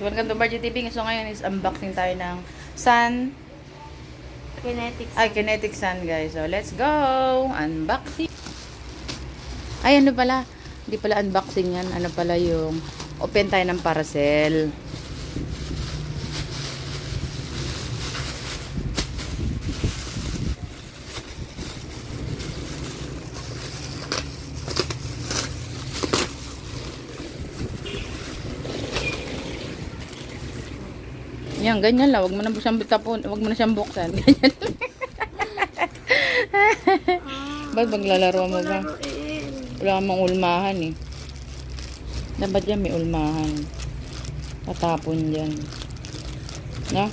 Welcome to Bargy TV. So ngayon is unboxing tayo ng Kinetic Sun guys. So let's go! Unboxing! Ay ano pala? Hindi pala unboxing yan. Ano pala yung open tayo ng parcel. Yan, ganyan lang. Huwag mo na siyang bitapon. Huwag mo na siyang buksan. Ganyan lang. Ba't maglalaro mo ba? Wala namang ulmahan eh. Dapat yan may ulmahan. Tatapon dyan. No?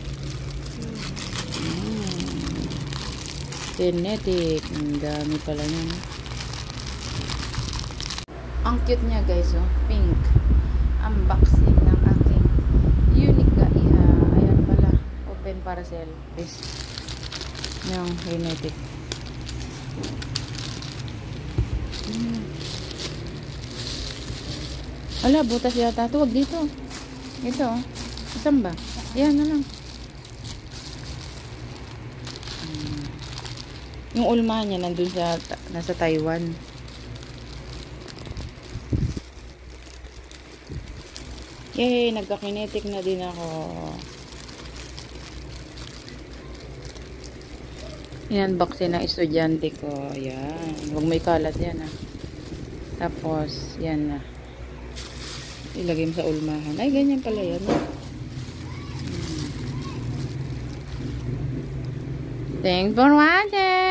Kinetic. Ang dami pala yan. Ang cute niya guys, oh. Pink. Unboxing ng aking unique ayan pala. Open parcel. This. Yung Kinetic. Ala, butas yata. Huwag dito. Ito, oh. Saan ba? Yan na lang. Yung ulma niya nandun sa nasa Taiwan. Yay, nagka-kinetic na din ako. Yan, boxin ng estudyante ko. Ayan. Huwag may kalat yan ah. Tapos, yan na. Ilagay mo sa ulmahan. Ay, ganyan pala yan. Thanks for watching!